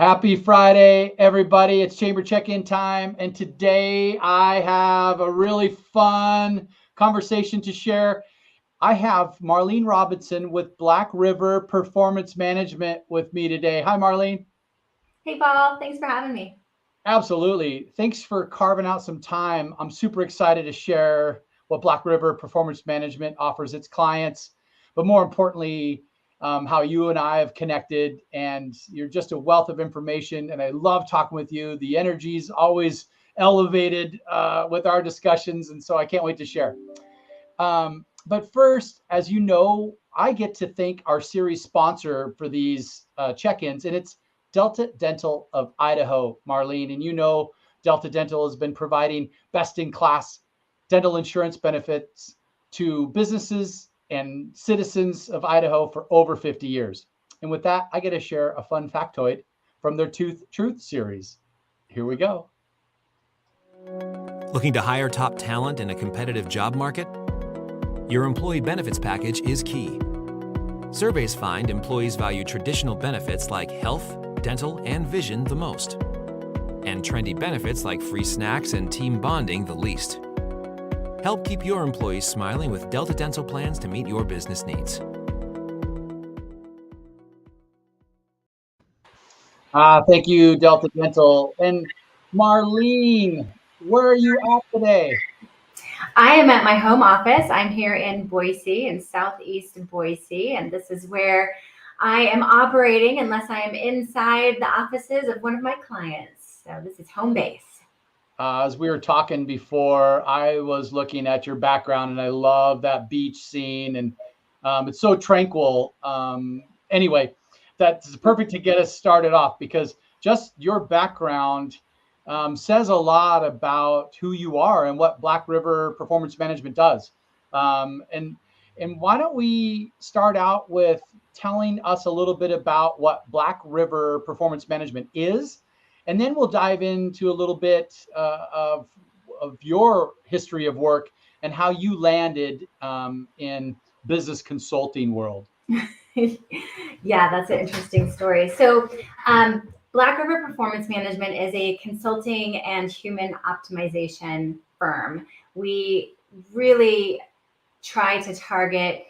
Happy Friday, everybody. It's Chamber Check-in time. And today I have a really fun conversation to share. I have Marlene Robinson with Black River Performance Management with me today. Hi, Marlene. Hey, Paul. Thanks for having me. Absolutely. Thanks for carving out some time. I'm super excited to share what Black River Performance Management offers its clients, but more importantly, how you and I have connected. And you're just a wealth of information. And I love talking with you. The energy's always elevated with our discussions. And so I can't wait to share. But first, as you know, I get to thank our series sponsor for these check-ins, and it's Delta Dental of Idaho, Marlene. And you know, Delta Dental has been providing best-in-class dental insurance benefits to businesses and citizens of Idaho for over 50 years. And with that, I get to share a fun factoid from their Tooth Truth series. Here we go. Looking to hire top talent in a competitive job market? Your employee benefits package is key. Surveys find employees value traditional benefits like health, dental, and vision the most, and trendy benefits like free snacks and team bonding the least. Help keep your employees smiling with Delta Dental plans to meet your business needs. Thank you, Delta Dental. And Marlene, where are you at today? I am at my home office. I'm here in Boise, in southeast Boise, and this is where I am operating unless I am inside the offices of one of my clients. So this is home base. As we were talking before, I was looking at your background and I love that beach scene and it's so tranquil. Anyway, that's perfect to get us started off because just your background says a lot about who you are and what Black River Performance Management does. And why don't we start out with telling us a little bit about what Black River Performance Management is, and then we'll dive into a little bit of your history of work and how you landed in business consulting world. Yeah, that's an interesting story. So, Black River Performance Management is a consulting and human optimization firm. We really try to target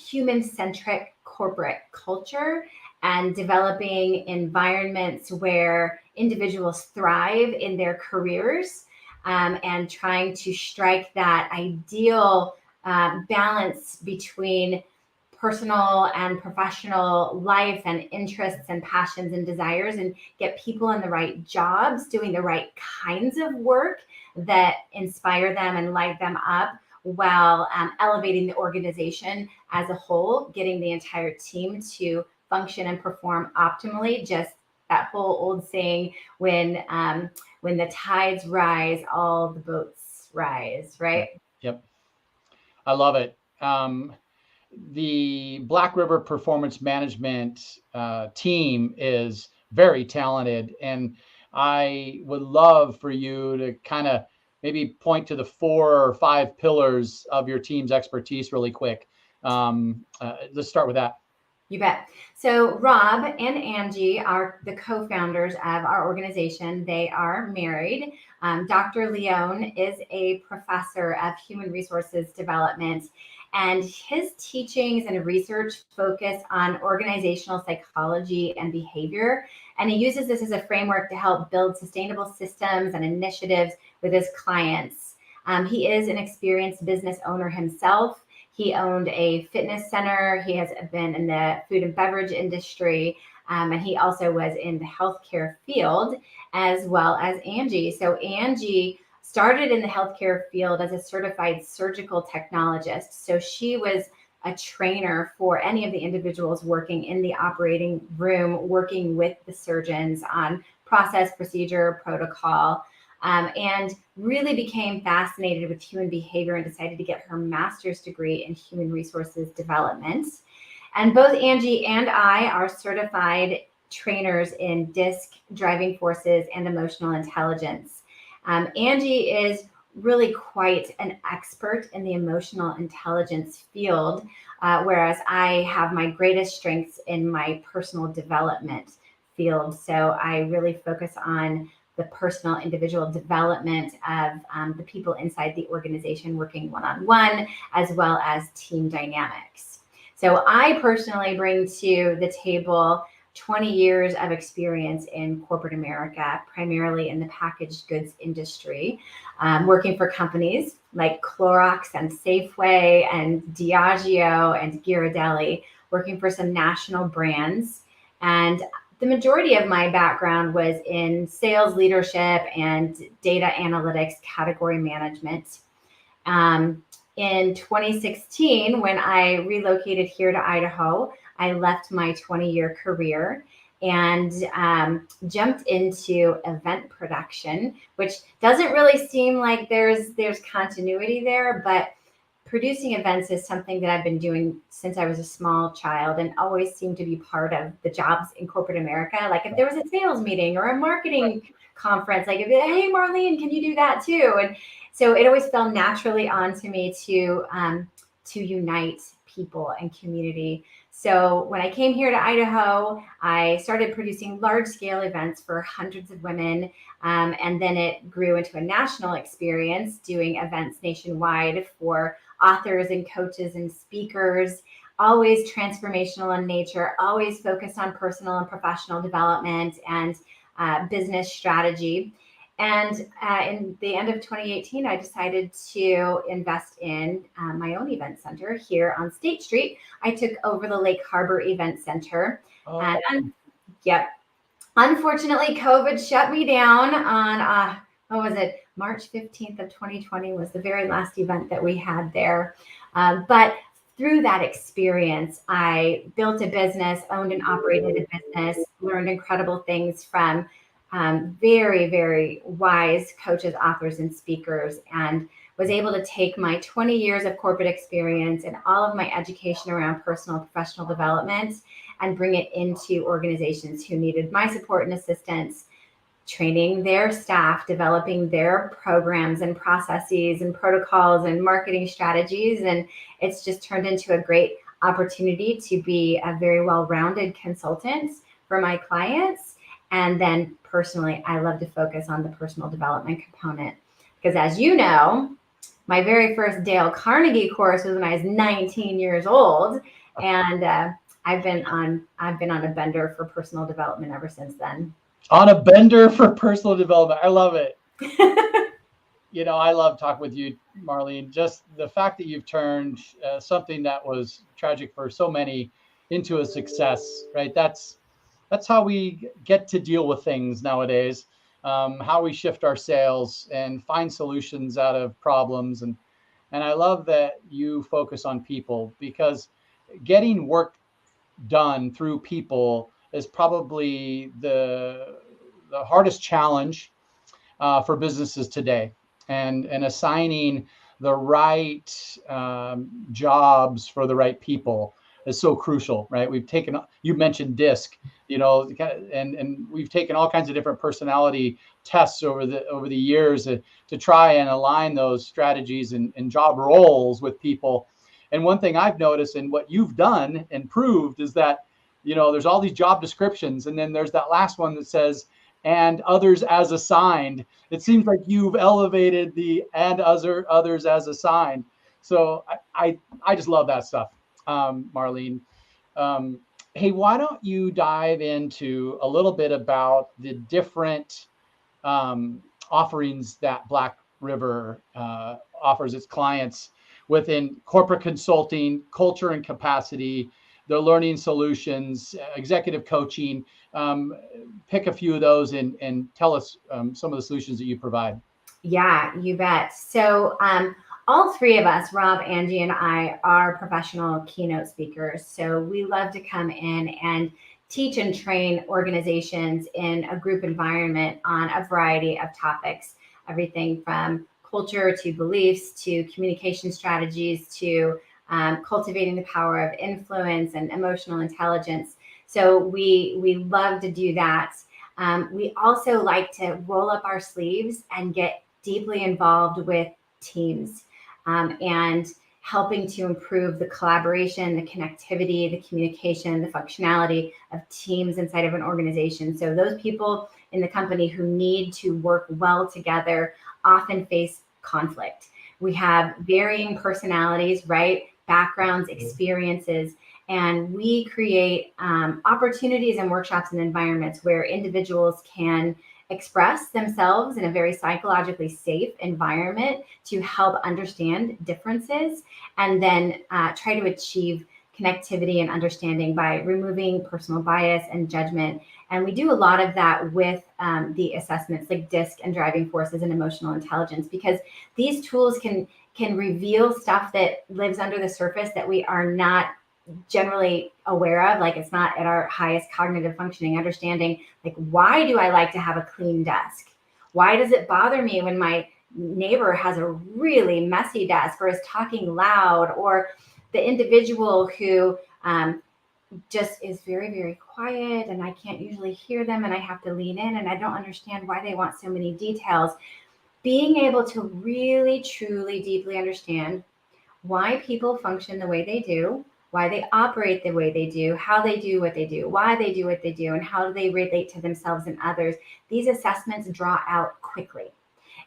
human-centric corporate culture and developing environments where individuals thrive in their careers, and trying to strike that ideal balance between personal and professional life and interests and passions and desires, and get people in the right jobs doing the right kinds of work that inspire them and light them up, while elevating the organization as a whole, getting the entire team to function and perform optimally. Just that whole old saying, when the tides rise, all the boats rise, right? Yep, I love it. The Black River Performance Management team is very talented, and I would love for you to kind of maybe point to the 4 or 5 pillars of your team's expertise really quick. Let's start with that. You bet. So Rob and Angie are the co-founders of our organization. They are married. Dr. Leone is a professor of human resources development, and his teachings and research focus on organizational psychology and behavior. And he uses this as a framework to help build sustainable systems and initiatives with his clients. He is an experienced business owner himself. He owned a fitness center. He has been in the food and beverage industry. And he also was in the healthcare field, as well as Angie. So Angie started in the healthcare field as a certified surgical technologist. So she was a trainer for any of the individuals working in the operating room, working with the surgeons on process, procedure, protocol. And really became fascinated with human behavior and decided to get her master's degree in human resources development. And both Angie and I are certified trainers in DISC, driving forces, and emotional intelligence. Angie is really quite an expert in the emotional intelligence field, whereas I have my greatest strengths in my personal development field. So I really focus on the personal individual development of the people inside the organization working one-on-one, as well as team dynamics. So I personally bring to the table 20 years of experience in corporate America, primarily in the packaged goods industry, working for companies like Clorox and Safeway and Diageo and Ghirardelli, working for some national brands. And the majority of my background was in sales leadership and data analytics, category management. In 2016, when I relocated here to Idaho, I left my 20-year career and jumped into event production, which doesn't really seem like there's continuity there, but producing events is something that I've been doing since I was a small child and always seemed to be part of the jobs in corporate America. Like if there was a sales meeting or a marketing conference, like, hey, Marlene, can you do that too? And so it always fell naturally onto me to unite people and community. So when I came here to Idaho, I started producing large-scale events for hundreds of women, and then it grew into a national experience, doing events nationwide for authors and coaches and speakers, always transformational in nature, always focused on personal and professional development and business strategy. And in the end of 2018, I decided to invest in my own event center here on State Street. I took over the Lake Harbor Event Center. Yep. Unfortunately, COVID shut me down on, March 15th of 2020 was the very last event that we had there. But through that experience, I built a business, owned and operated a business, learned incredible things from very, very wise coaches, authors, and speakers, and was able to take my 20 years of corporate experience and all of my education around personal and professional development and bring it into organizations who needed my support and assistance, training their staff, developing their programs and processes and protocols and marketing strategies. And it's just turned into a great opportunity to be a very well-rounded consultant for my clients. And then personally, I love to focus on the personal development component because, as you know, my very first Dale Carnegie course was when I was 19 years old, and I've been on a bender for personal development ever since then. On a bender for personal development, I love it. I love talking with you, Marlene. Just the fact that you've turned something that was tragic for so many into a success, right? That's how we get to deal with things nowadays, how we shift our sails and find solutions out of problems. And I love that you focus on people, because getting work done through people is probably the hardest challenge for businesses today. And assigning the right jobs for the right people is so crucial, right? You mentioned DISC, and we've taken all kinds of different personality tests over the years to try and align those strategies and job roles with people. And one thing I've noticed and what you've done and proved is that, there's all these job descriptions, and then there's that last one that says, and others as assigned. It seems like you've elevated the and others as assigned. So I just love that stuff. Marlene. Hey, why don't you dive into a little bit about the different offerings that Black River offers its clients within corporate consulting, culture and capacity, the learning solutions, executive coaching. Pick a few of those and tell us some of the solutions that you provide. Yeah, you bet. So all three of us, Rob, Angie, and I, are professional keynote speakers. So we love to come in and teach and train organizations in a group environment on a variety of topics, everything from culture to beliefs to communication strategies to cultivating the power of influence and emotional intelligence. So we love to do that. We also like to roll up our sleeves and get deeply involved with teams. And helping to improve the collaboration, the connectivity, the communication, the functionality of teams inside of an organization. So those people in the company who need to work well together often face conflict. We have varying personalities, right? Backgrounds, experiences, and we create opportunities and workshops and environments where individuals can express themselves in a very psychologically safe environment to help understand differences, and then try to achieve connectivity and understanding by removing personal bias and judgment. And we do a lot of that with the assessments like DISC and driving forces and emotional intelligence, because these tools can reveal stuff that lives under the surface that we are not generally aware of. Like, it's not at our highest cognitive functioning understanding. Like, why do I like to have a clean desk? Why does it bother me when my neighbor has a really messy desk or is talking loud, or the individual who just is very, very quiet and I can't usually hear them and I have to lean in and I don't understand why they want so many details. Being able to really, truly, deeply understand why people function the way they do, why they operate the way they do, how they do what they do, why they do what they do, and how do they relate to themselves and others. These assessments draw out quickly.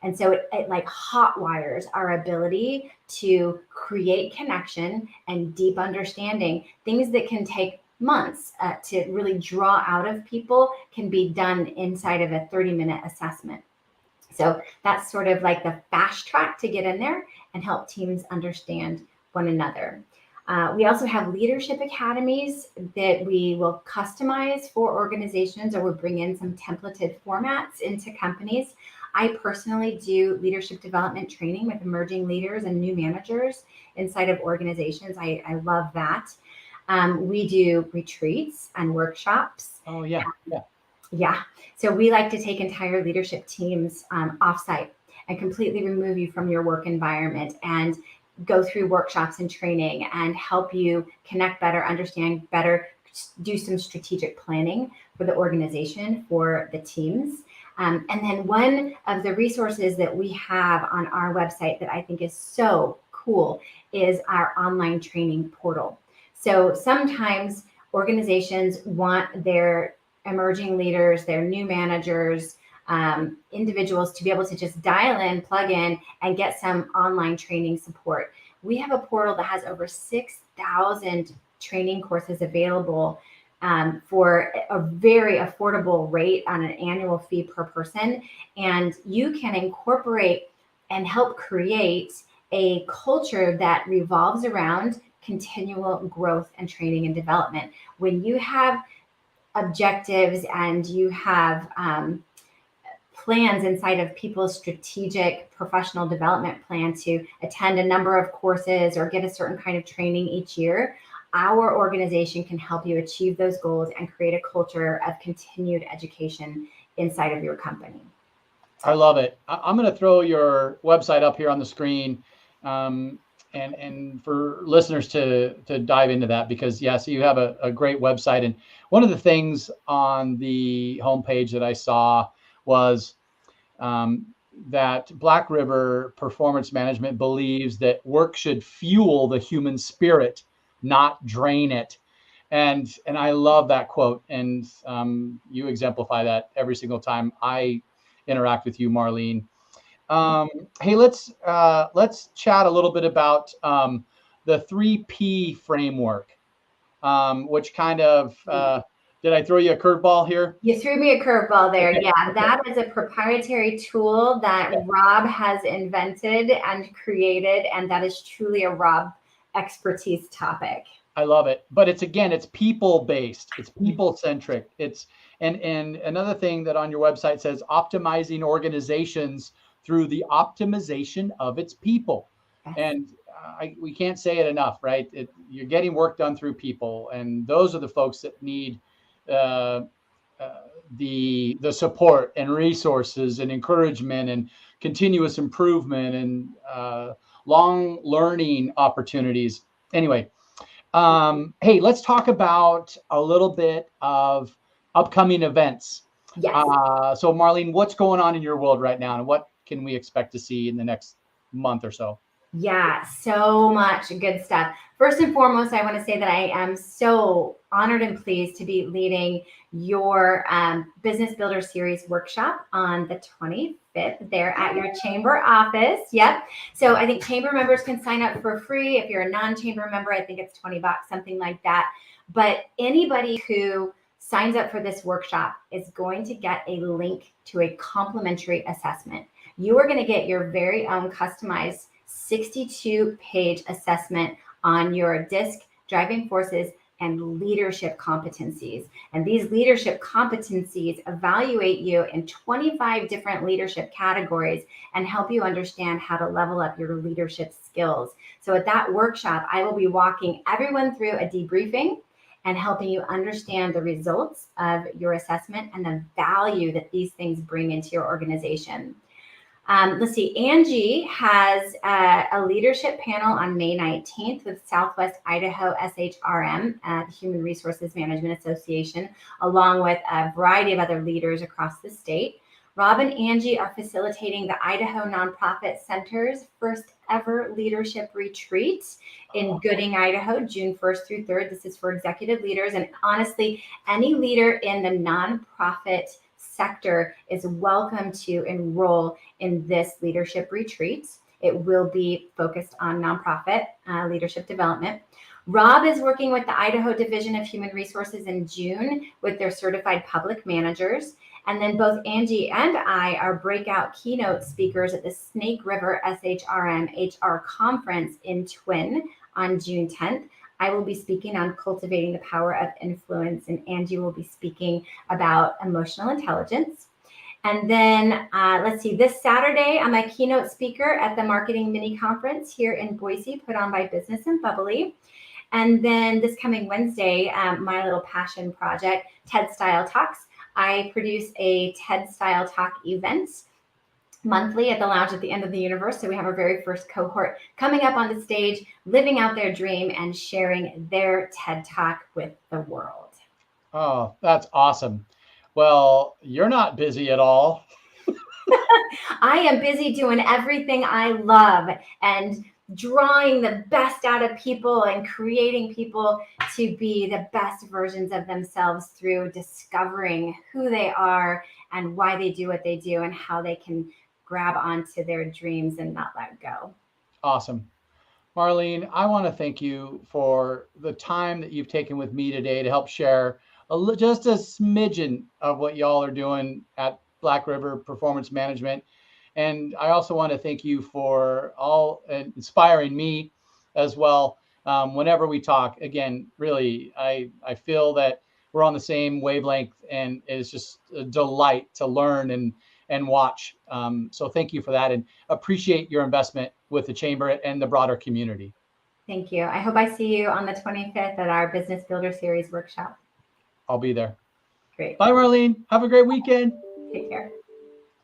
And so it like hot wires our ability to create connection and deep understanding. Things that can take months to really draw out of people can be done inside of a 30-minute assessment. So that's sort of like the fast track to get in there and help teams understand one another. We also have leadership academies that we will customize for organizations, or we'll bring in some templated formats into companies. I personally do leadership development training with emerging leaders and new managers inside of organizations. I love that. We do retreats and workshops. Oh, yeah. Yeah. Yeah. So we like to take entire leadership teams offsite and completely remove you from your work environment and go through workshops and training and help you connect better, understand better, do some strategic planning for the organization, for the teams. And then one of the resources that we have on our website that I think is so cool is our online training portal. So sometimes organizations want their emerging leaders, their new managers, individuals to be able to just dial in, plug in, and get some online training support. We have a portal that has over 6,000 training courses available for a very affordable rate on an annual fee per person. And you can incorporate and help create a culture that revolves around continual growth and training and development. When you have objectives and you have plans inside of people's strategic professional development plan to attend a number of courses or get a certain kind of training each year, our organization can help you achieve those goals and create a culture of continued education inside of your company. I love it. I'm going to throw your website up here on the screen, and for listeners to dive into that, because so you have a great website. And one of the things on the homepage that I saw was that Black River Performance Management believes that work should fuel the human spirit, not drain it. And I love that quote. And you exemplify that every single time I interact with you, Marlene. Hey, let's chat a little bit about the 3P framework, which kind of, did I throw you a curveball here? You threw me a curveball there. Okay. Yeah, that is a proprietary tool that Rob has invented and created, and that is truly a Rob expertise topic. I love it. But it's people-based. It's people-centric. And another thing that on your website says optimizing organizations through the optimization of its people. Yes. And we can't say it enough, right? You're getting work done through people. And those are the folks that need the support and resources and encouragement and continuous improvement and long learning opportunities. Anyway, hey, let's talk about a little bit of upcoming events. Yes. So Marlene, what's going on in your world right now, and what can we expect to see in the next month or so? Yeah, so much good stuff. First and foremost, I want to say that I am so honored and pleased to be leading your Business Builder Series workshop on the 25th there at your chamber office. Yep. So I think chamber members can sign up for free. If you're a non-chamber member, I think it's $20, something like that. But anybody who signs up for this workshop is going to get a link to a complimentary assessment. You are going to get your very own customized 62-page assessment on your DISC, driving forces, and leadership competencies. And these leadership competencies evaluate you in 25 different leadership categories and help you understand how to level up your leadership skills. So at that workshop, I will be walking everyone through a debriefing and helping you understand the results of your assessment and the value that these things bring into your organization. Let's see, Angie has a leadership panel on May 19th with Southwest Idaho SHRM, the Human Resources Management Association, along with a variety of other leaders across the state. Rob and Angie are facilitating the Idaho Nonprofit Center's first ever leadership retreat in Gooding, Idaho, June 1st through 3rd. This is for executive leaders. And honestly, any leader in the nonprofit sector is welcome to enroll in this leadership retreat. It will be focused on nonprofit leadership development. Rob is working with the Idaho Division of Human Resources in June with their certified public managers. And then both Angie and I are breakout keynote speakers at the Snake River SHRM HR conference in Twin on June 10th. I will be speaking on cultivating the power of influence, and Angie will be speaking about emotional intelligence. And then let's see, this Saturday, I'm a keynote speaker at the Marketing Mini Conference here in Boise, put on by Business and Bubbly. And then this coming Wednesday, my little passion project, TED Style Talks. I produce a TED Style Talk event monthly at the Lounge at the End of the Universe. So we have our very first cohort coming up on the stage, living out their dream and sharing their TED Talk with the world. Oh, that's awesome. Well, you're not busy at all. I am busy doing everything I love and drawing the best out of people and creating people to be the best versions of themselves through discovering who they are and why they do what they do and how they can grab onto their dreams and not let go. Awesome. Marlene, I want to thank you for the time that you've taken with me today to help share just a smidgen of what y'all are doing at Black River Performance Management. And I also want to thank you for all inspiring me as well. Whenever we talk, again, really, I feel that we're on the same wavelength, and it's just a delight to learn and watch. So thank you for that, and appreciate your investment with the Chamber and the broader community. Thank you. I hope I see you on the 25th at our Business Builder Series workshop. I'll be there. Great. Bye, Marlene. Have a great weekend. Take care.